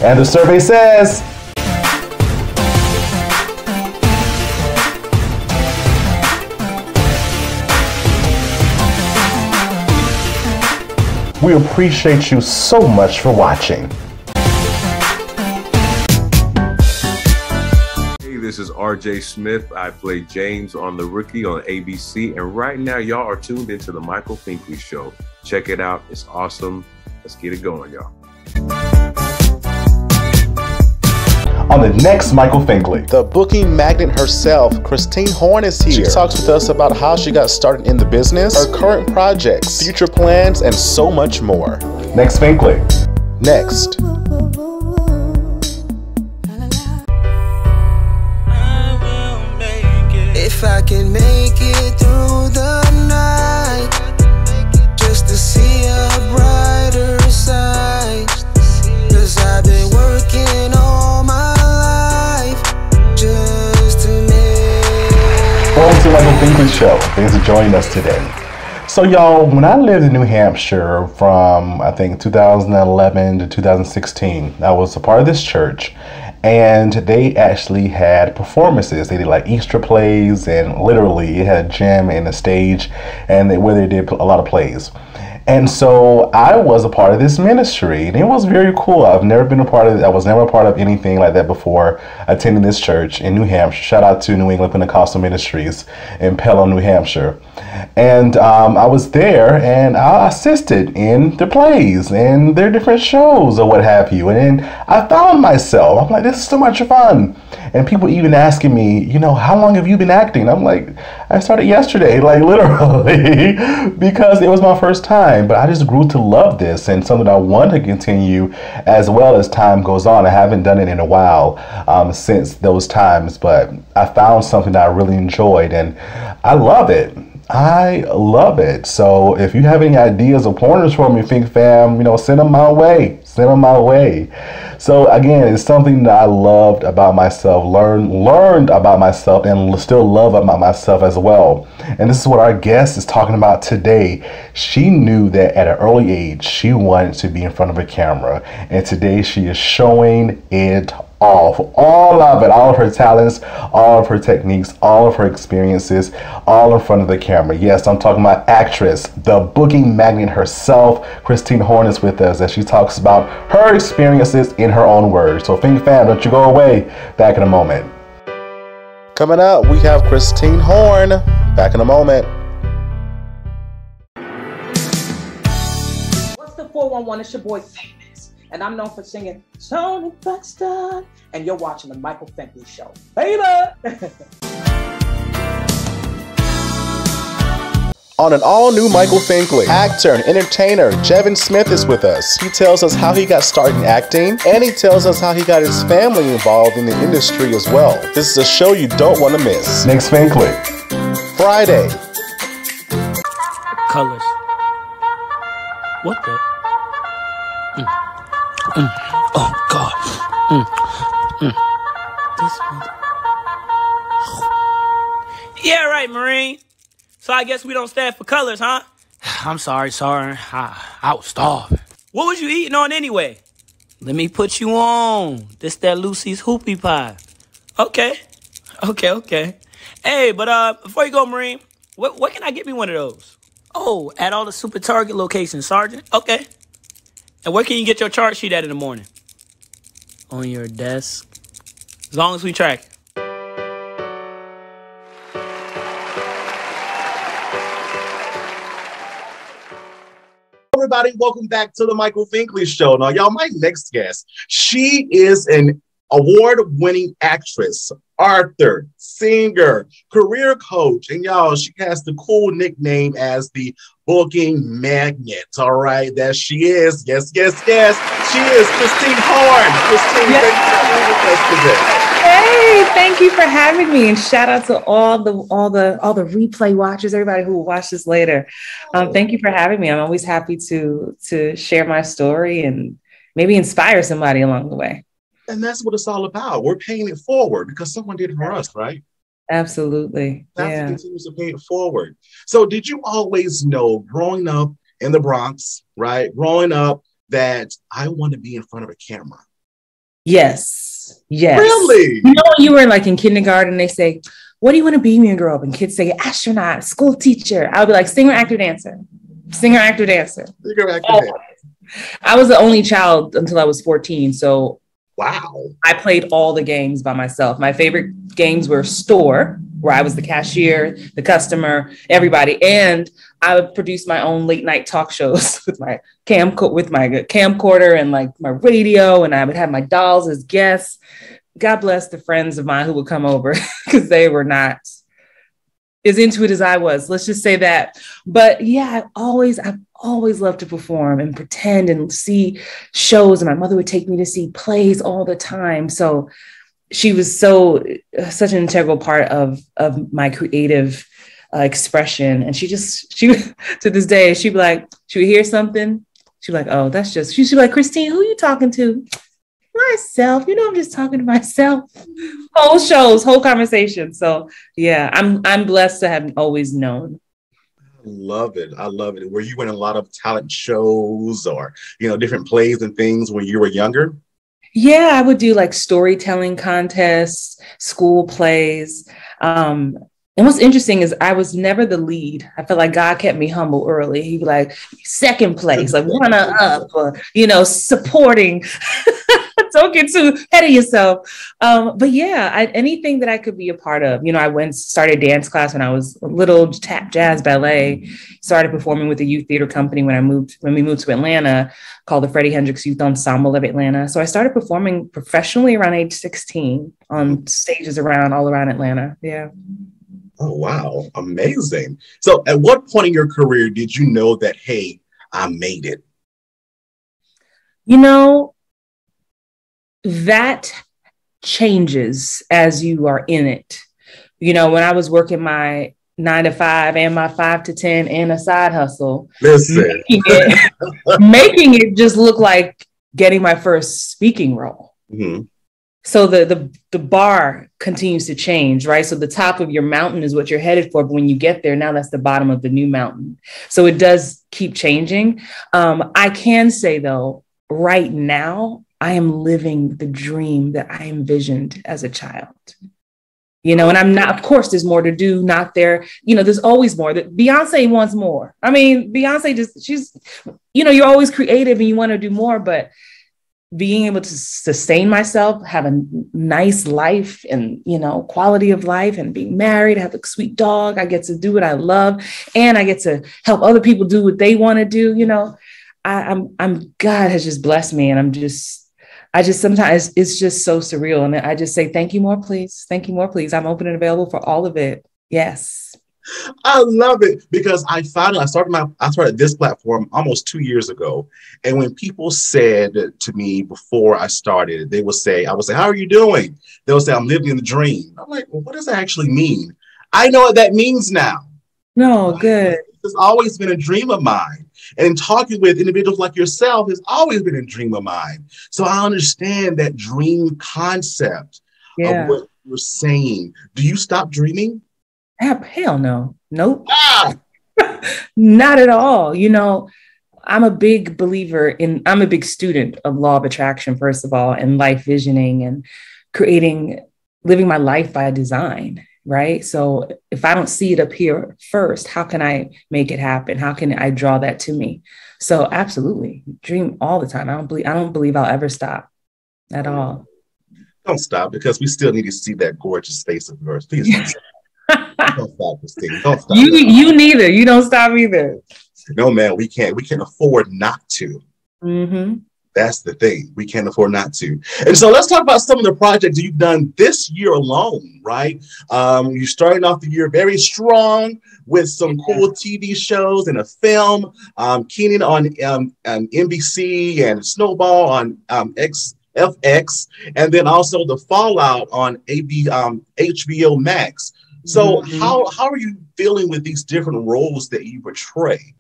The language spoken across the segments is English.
And the survey says, we appreciate you so much for watching. Hey, this is RJ Smith. I play James on The Rookie on ABC. And right now, y'all are tuned into the Michael Finkley Show. Check it out. It's awesome. Let's get it going, y'all. On the next Michael Finkley, the booking magnate herself, Christine Horn, is here. She talks with us about how she got started in the business, her current projects, future plans, and so much more. Next Finkley. Next. If I can make it through the night, just to see a brighter side, 'cause I've been working all my life just to make. Welcome to Michael Finkley Show. Thanks for joining us today. So y'all, when I lived in New Hampshire from I think 2011 to 2016, I was a part of this church. And they actually had performances. They did like Easter plays, and literally it had a gym and a stage, and where they did a lot of plays. And so I was a part of this ministry, and it was very cool. I've never been a part of it. I was never a part of anything like that before attending this church in New Hampshire. Shout out to New England Pentecostal Ministries in Pelham, New Hampshire. And I was there, and I assisted in the plays and their different shows or what have you. And then I found myself, I'm like, this is so much fun. And people even asking me, you know, how long have you been acting? I'm like, I started yesterday, like literally, because it was my first time. But I just grew to love this, and something I want to continue as well as time goes on. I haven't done it in a while since those times, but I found something that I really enjoyed, and I love it. I love it. So if you have any ideas or pointers for me, Fink Fam, you know, send them my way. Send them my way. So again, it's something that I loved about myself, learned about myself, and still love about myself as well. And this is what our guest is talking about today. She knew that at an early age, she wanted to be in front of a camera. And today she is showing it off. All of it, all of her talents, all of her techniques, all of her experiences, all in front of the camera. Yes, I'm talking about actress, the booking magnate herself, Christine Horn, is with us as she talks about her experiences in her own words. So Fink Fam, don't you go away. Back in a moment. Coming up, we have Christine Horn. Back in a moment. What's the 411? It's your boy Famous, and I'm known for singing Tony Buxton, and you're watching the Michael Finkley Show, baby. On an all-new Michael Finkley, actor and entertainer Jevin Smith is with us. He tells us how he got started in acting, and he tells us how he got his family involved in the industry as well. This is a show you don't want to miss. Next Finkley. Friday. Colors. What the? Oh, God. This one. Yeah, right, Marine. So I guess we don't stand for colors, huh? I'm sorry. I was starving. What was you eating on anyway? Let me put you on. This that Lucy's hoopie pie. Okay. Hey, but before you go, Marine, what can I get me one of those? Oh, at all the Super Target locations, Sergeant. Okay. And where can you get your chart sheet at in the morning? On your desk. As long as we track it. Everybody, welcome back to the Michael Finkley Show. Now, y'all, my next guest, she is an award-winning actress, author, singer, career coach, and y'all, she has the cool nickname as the booking magnet. All right, that she is. Yes. She is Christine Horn. Christine, thank you for being with us today. Hey, thank you for having me, and shout out to all the replay watchers, everybody who will watch this later. Thank you for having me. I'm always happy to share my story and maybe inspire somebody along the way. And that's what it's all about. We're paying it forward because someone did it for us, right? Absolutely. That continues to pay it forward. So did you always know growing up in the Bronx, right? Growing up that I want to be in front of a camera. Yes. Yes. Really? You know, when you were like in kindergarten, they say, what do you want to be when you grow up? And kids say astronaut, school teacher. I would be like singer, actor, dancer. Singer, actor, dancer. Singer, actor, dancer. I was the only child until I was 14. So wow. I played all the games by myself. My favorite games were store, where I was the cashier, the customer, everybody. And I would produce my own late night talk shows with my camcorder and like my radio. And I would have my dolls as guests. God bless the friends of mine who would come over because they were not as into it as I was. Let's just say that. But yeah, I've always loved to perform and pretend and see shows. And my mother would take me to see plays all the time. So she was such an integral part of my creative expression. And she to this day, she'd be like, she would hear something. She'd be like, oh, that's just, she'd be like, Christine, who are you talking to? Myself. You know, I'm just talking to myself. Whole shows, whole conversation. So yeah, I'm blessed to have always known. I love it. I love it. Were you in a lot of talent shows or, different plays and things when you were younger? Yeah, I would do like storytelling contests, school plays. And what's interesting is I was never the lead. I feel like God kept me humble early. He'd be like, second place, like runner up, or, supporting. Don't get too ahead of yourself. But yeah, anything that I could be a part of. I started dance class when I was a little, tap, jazz, ballet, started performing with the youth theater company when we moved to Atlanta, called the Freddie Hendrix Youth Ensemble of Atlanta. So I started performing professionally around age 16 on stages all around Atlanta. Yeah. Oh, wow. Amazing. So at what point in your career did you know that, hey, I made it? That changes as you are in it. When I was working my 9 to 5 and my 5 to 10 and a side hustle, listen, making it just look like getting my first speaking role. Mm-hmm. So the bar continues to change, right? So the top of your mountain is what you're headed for. But when you get there, now that's the bottom of the new mountain. So it does keep changing. I can say, though, right now, I am living the dream that I envisioned as a child. And I'm not, of course, there's more to do, not there. There's always more. That Beyonce wants more. I mean, Beyonce she's, you're always creative and you want to do more, but being able to sustain myself, have a nice life and, quality of life and being married, have a sweet dog. I get to do what I love and I get to help other people do what they want to do. God has just blessed me. And I just sometimes it's just so surreal. And I just say, thank you more, please. Thank you more, please. I'm open and available for all of it. Yes. I love it because I started this platform almost 2 years ago. And when people said to me before I started, I would say, how are you doing? They'll say, I'm living in the dream. I'm like, well, what does that actually mean? I know what that means now. No, good. It's always been a dream of mine. And talking with individuals like yourself has always been a dream of mine. So I understand that dream concept of what you're saying. Do you stop dreaming? Hell no. Nope. Not at all. I'm a big believer I'm a big student of law of attraction, first of all, and life visioning and living my life by design. Right. So if I don't see it up here first, how can I make it happen? How can I draw that to me? So absolutely dream all the time. I don't believe I'll ever stop at all. Don't stop, because we still need to see that gorgeous face of yours. Please don't stop. Don't stop, Christine. Don't stop. You neither. You don't stop either. No, man, we can't. We can afford not to. Mm-hmm. That's the thing. We can't afford not to. And so let's talk about some of the projects you've done this year alone, right? You're starting off the year very strong with some cool TV shows and a film. Kenan on NBC and Snowfall on FX, and then also The Fallout on HBO Max. So how are you feeling with these different roles that you portray?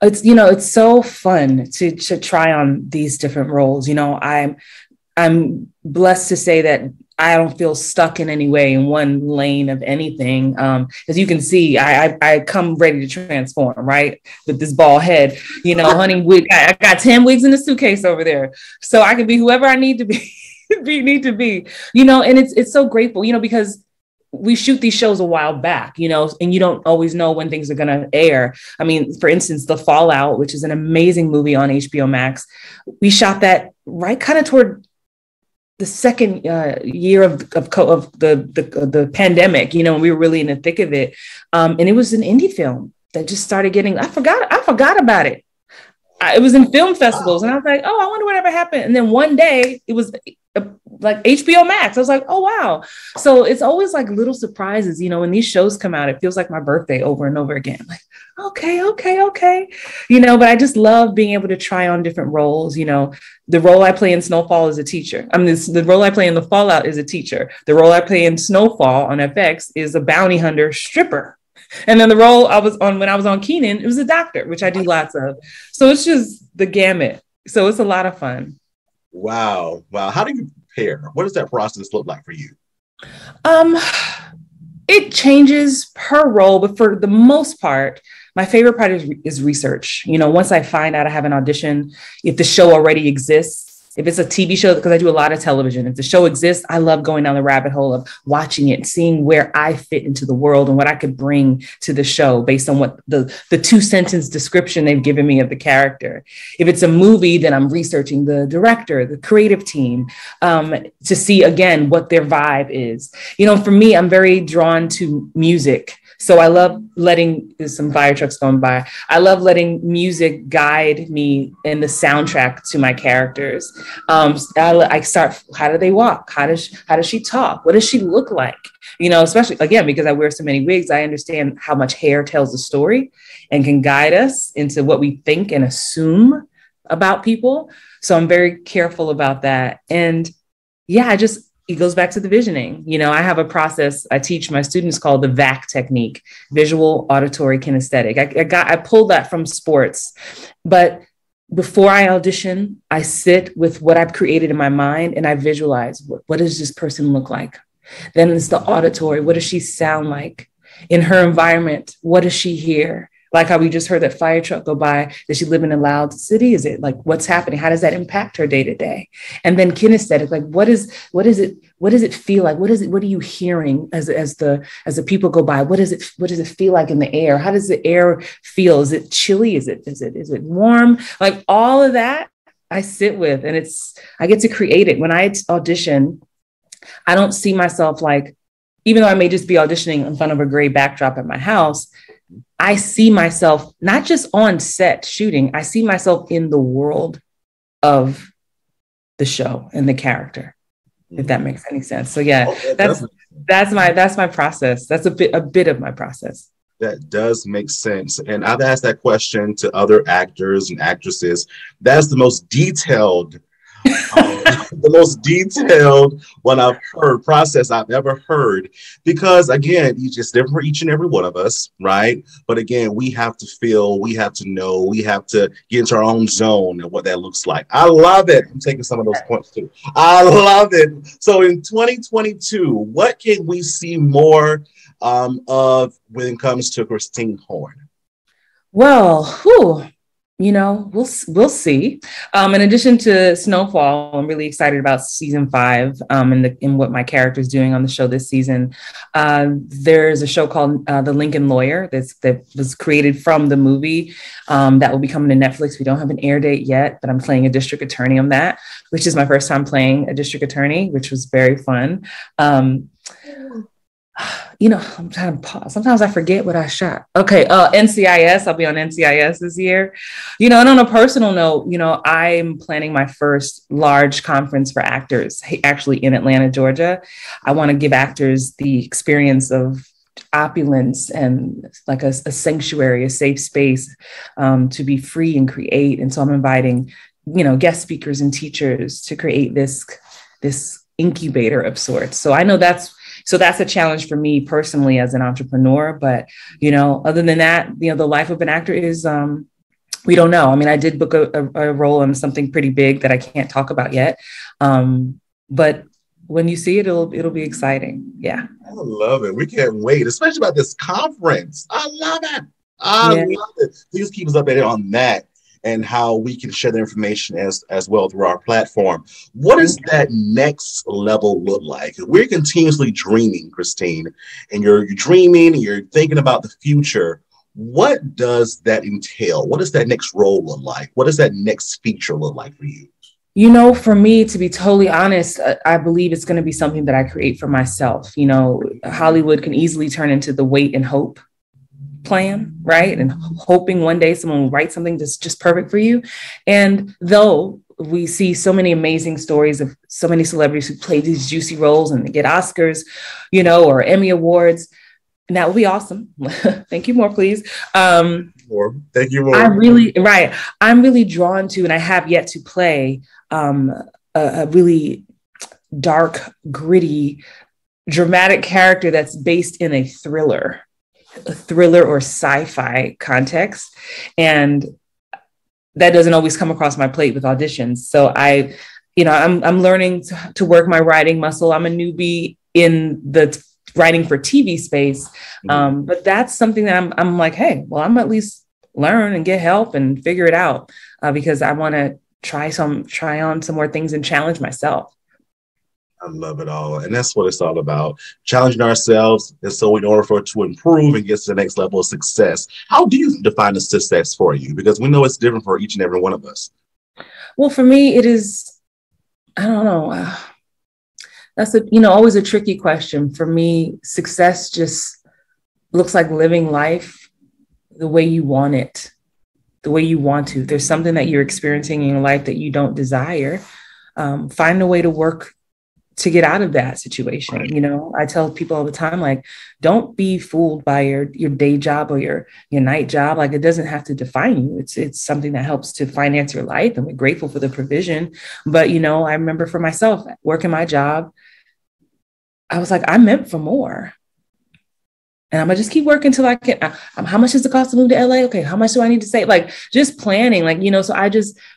It's so fun to try on these different roles. I'm blessed to say that I don't feel stuck in any way in one lane of anything. As you can see, I come ready to transform, right? With this bald head, honey, wig. I got 10 wigs in the suitcase over there. So I can be whoever I need to be. need to be, and it's so grateful, because we shoot these shows a while back, and you don't always know when things are going to air. I mean, for instance, The Fallout, which is an amazing movie on HBO Max, we shot that right kind of toward the second year of the pandemic, we were really in the thick of it. And it was an indie film that just started getting, I forgot about it. It was in film festivals, and I was like, oh, I wonder whatever happened. And then one day it was like HBO Max. I was like, oh, wow. So it's always like little surprises, when these shows come out, it feels like my birthday over and over again. Like, okay. But I just love being able to try on different roles. The role I play in Snowfall is a teacher. The role I play in The Fallout is a teacher. The role I play in Snowfall on FX is a bounty hunter stripper. And then the role I was on when I was on Kenan, it was a doctor, which I do lots of. So it's just the gamut. So it's a lot of fun. Wow. How do you prepare? What does that process look like for you? It changes per role, but for the most part, my favorite part is research. Once I find out I have an audition, if the show already exists, if it's a TV show, because I do a lot of television, if the show exists, I love going down the rabbit hole of watching it, seeing where I fit into the world and what I could bring to the show based on what the 2-sentence description they've given me of the character. If it's a movie, then I'm researching the director, the creative team, to see, again, what their vibe is. For me, I'm very drawn to music. So I love there's some fire trucks going by. I love letting music guide me in the soundtrack to my characters. I start, how do they walk? How does she talk? What does she look like? Especially, again, because I wear so many wigs, I understand how much hair tells a story and can guide us into what we think and assume about people. So I'm very careful about that. And yeah, it goes back to the visioning. I have a process I teach my students called the VAC technique, visual, auditory, kinesthetic. I pulled that from sports, but before I audition, I sit with what I've created in my mind and I visualize what does this person look like? Then it's the auditory. What does she sound like in her environment? What does she hear? Like how we just heard that fire truck go by. Does she live in a loud city? Is it like what's happening? How does that impact her day to day? And then kinesthetic, like what does it feel like? What are you hearing as the people go by? What does it feel like in the air? How does the air feel? Is it chilly? Is it warm? Like all of that I sit with, and I get to create it. When I audition, I don't see myself like, even though I may just be auditioning in front of a gray backdrop at my house, I see myself not just on set shooting, I see myself in the world of the show and the character, if that makes any sense. So yeah, that's my process. That's a bit of my process. That does make sense. And I've asked that question to other actors and actresses. That's the most detailed one I've heard process I've ever heard, because again, it's just different for each and every one of us, right? But again, we have to feel, we have to know, we have to get into our own zone and what that looks like. I love it. I'm taking some of those points too. I love it. So in 2022, what can we see more of when it comes to Christine Horn? Well, we'll see. In addition to Snowfall, I'm really excited about season 5 and what my character is doing on the show this season. There's a show called The Lincoln Lawyer that was created from the movie that will be coming to Netflix. We don't have an air date yet, but I'm playing a district attorney on that, which is my first time playing a district attorney, which was very fun. I'm trying to pause. Sometimes I forget what I shot. Okay. NCIS. I'll be on NCIS this year. And on a personal note, I'm planning my first large conference for actors, actually in Atlanta, Georgia. I want to give actors the experience of opulence and like a sanctuary, a safe space to be free and create. And so I'm inviting, guest speakers and teachers to create this incubator of sorts. So I know that's a challenge for me personally as an entrepreneur. But, other than that, the life of an actor is, we don't know. I mean, I did book a role in something pretty big that I can't talk about yet. But when you see it, it'll be exciting. Yeah. I love it. We can't wait, especially about this conference. I love it. I love it. Please keep us updated on that. and how we can share the information as well through our platform. What does that next level look like? We're continuously dreaming, Christine, and you're dreaming, and you're thinking about the future. What does that entail? What does that next role look like? What does that next feature look like for you? You know, for me, to be totally honest, I believe it's going to be something that I create for myself. You know, Hollywood can easily turn into the wait and hope plan, right? And hoping one day someone will write something that's just perfect for you. And though we see so many amazing stories of so many celebrities who play these juicy roles and they get Oscars, you know, or Emmy Awards, and that would be awesome. Thank you more, please. Thank you more. I'm really drawn to, and I have yet to play a really dark, gritty, dramatic character that's based in a thriller or sci-fi context. And that doesn't always come across my plate with auditions. So I'm learning to work my writing muscle. I'm a newbie in the writing for TV space. But that's something that I'm like, hey, well, I'm at least learn and get help and figure it out because I want to try on some more things and challenge myself. I love it all. And that's what it's all about, challenging ourselves. And so in order for it to improve and get to the next level of success, how do you define the success for you? Because we know it's different for each and every one of us. Well, for me, it is, I don't know. That's always a tricky question. For me, success just looks like living life the way you want it, the way you want to. There's something that you're experiencing in your life that you don't desire. Find a way to work to get out of that situation. You know, I tell people all the time, like, don't be fooled by your day job or your night job. Like, it doesn't have to define you. It's something that helps to finance your life. And we're grateful for the provision. But, you know, I remember for myself working my job, I was like, I'm meant for more. And I'm gonna just keep working till I can. How much does it cost to move to LA? Okay, how much do I need to save? Like, just planning, like, you know, so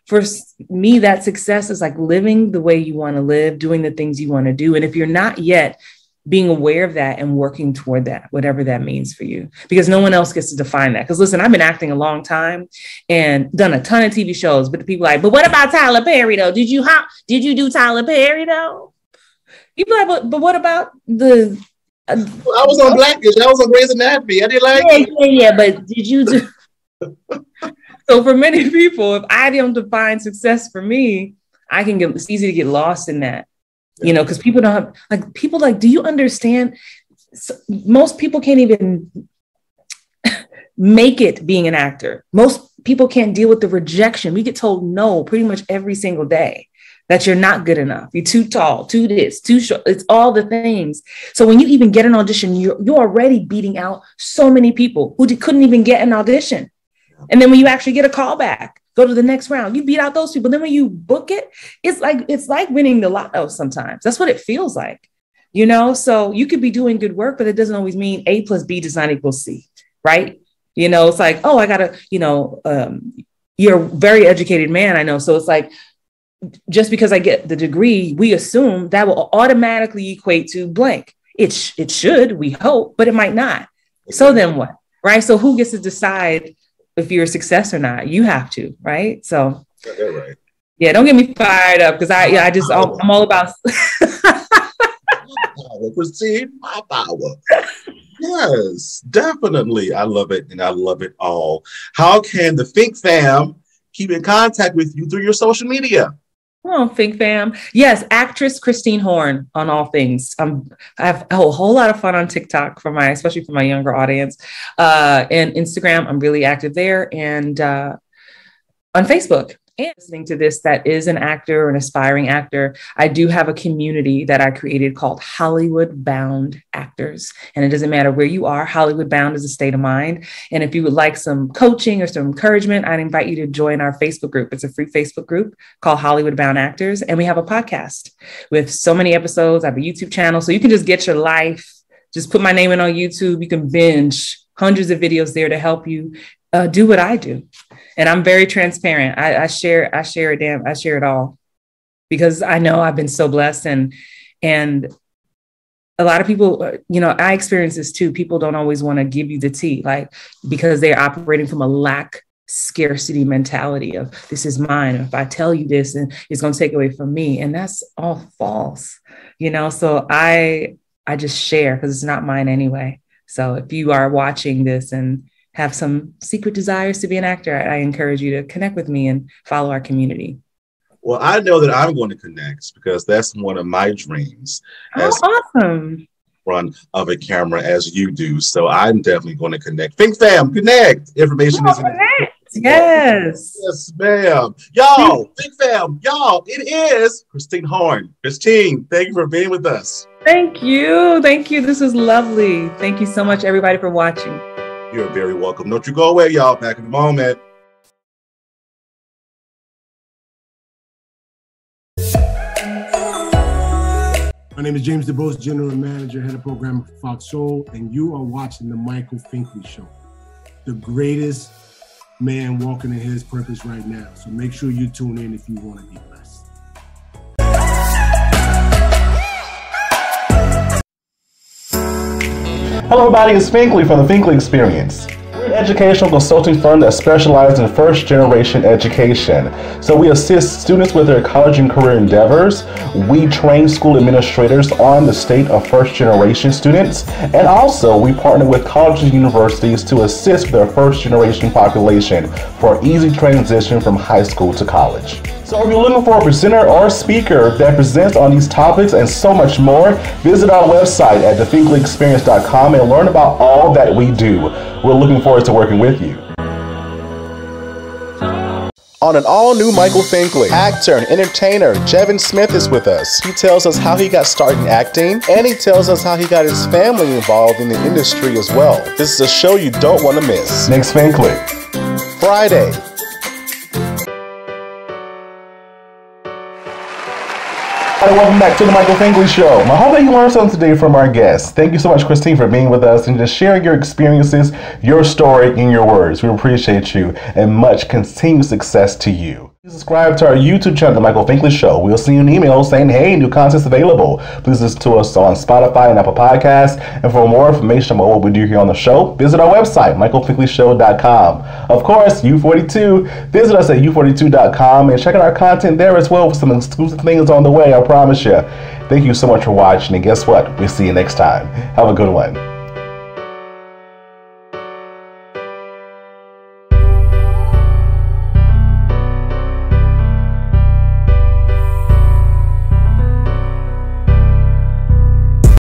for me, that success is like living the way you want to live, doing the things you want to do. And if you're not yet, being aware of that and working toward that, whatever that means for you, because no one else gets to define that. Because listen, I've been acting a long time and done a ton of TV shows, but the people are like, but what about Tyler Perry though? Did you do Tyler Perry though? People are like, but what about the... I was on Blackish. I was on Grey's Anatomy. I did like yeah, but did you do? So for many people, if I don't define success for me, it's easy to get lost in that, you know, because people don't have do you understand? So most people can't even make it being an actor. Most people can't deal with the rejection. We get told no pretty much every single day. That you're not good enough. You're too tall, too this, too short. It's all the things. So when you even get an audition, you're already beating out so many people who couldn't even get an audition. And then when you actually get a call back, go to the next round, you beat out those people. Then when you book it, it's like winning the lotto sometimes. That's what it feels like, you know? So you could be doing good work, but it doesn't always mean A plus B does not equal C, right? You know, it's like, oh, I gotta, you know, you're a very educated man, I know. So it's like, just because I get the degree, we assume that will automatically equate to blank. It should, we hope, but it might not. Okay. So then what, right? So who gets to decide if you're a success or not? You have to, right? So, right. Yeah, don't get me fired up because I'm all about. Receive my power. Yes, definitely. I love it, and I love it all. How can the Fink fam keep in contact with you through your social media? Oh, Fink fam. Yes, actress Christine Horn on all things. I have a whole lot of fun on TikTok especially for my younger audience. And Instagram, I'm really active there. And on Facebook. And listening to this, that is an actor or an aspiring actor, I do have a community that I created called Hollywood Bound Actors. And it doesn't matter where you are, Hollywood Bound is a state of mind. And if you would like some coaching or some encouragement, I'd invite you to join our Facebook group. It's a free Facebook group called Hollywood Bound Actors. And we have a podcast with so many episodes. I have a YouTube channel. So you can just get your life, just put my name in on YouTube. You can binge hundreds of videos there to help you do what I do. And I'm very transparent. I share it all because I know I've been so blessed and a lot of people, you know, I experience this too. People don't always want to give you the tea, like because they're operating from a lack scarcity mentality of this is mine. If I tell you this, and it's going to take away from me. And that's all false, you know? So I just share because it's not mine anyway. So if you are watching this and have some secret desires to be an actor, I encourage you to connect with me and follow our community. Well, I know that I'm going to connect because that's one of my dreams. Oh, awesome. Front of a camera as you do. So I'm definitely going to connect. Think Fam, connect. Information is in it. Yes. Yes, ma'am. Y'all, Think Fam, y'all, it is Christine Horn. Christine, thank you for being with us. Thank you. Thank you. This was lovely. Thank you so much, everybody, for watching. You're very welcome. Don't you go away, y'all. Back in a moment. My name is James DuBose, General Manager, Head of Programming for Fox Soul, and you are watching The Michael Finkley Show, the greatest man walking in his purpose right now. So make sure you tune in if you want to be blessed. Hello everybody, it's Finkley from the Finkley Experience. We're an educational consulting firm that specializes in first-generation education. So we assist students with their college and career endeavors. We train school administrators on the state of first-generation students. And also, we partner with colleges and universities to assist with their first-generation population for easy transition from high school to college. So if you're looking for a presenter or speaker that presents on these topics and so much more, visit our website at thefinkleyexperience.com and learn about all that we do. We're looking forward to working with you. On an all-new Michael Finkley, actor and entertainer Jevin Smith is with us. He tells us how he got started in acting, and he tells us how he got his family involved in the industry as well. This is a show you don't want to miss. Next Finkley. Friday. Hi, welcome back to the Michael Finkley Show. I hope that you learned something today from our guests. Thank you so much, Christine, for being with us and just sharing your experiences, your story, in your words. We appreciate you and much continued success to you. Please subscribe to our YouTube channel, The Michael Finkley Show. We'll send you an email saying, hey, new content's available. Please listen to us on Spotify and Apple Podcasts. And for more information about what we do here on the show, visit our website, michaelfinkleyshow.com. Of course, U42. Visit us at U42.com and check out our content there as well for some exclusive things on the way, I promise you. Thank you so much for watching, and guess what? We'll see you next time. Have a good one.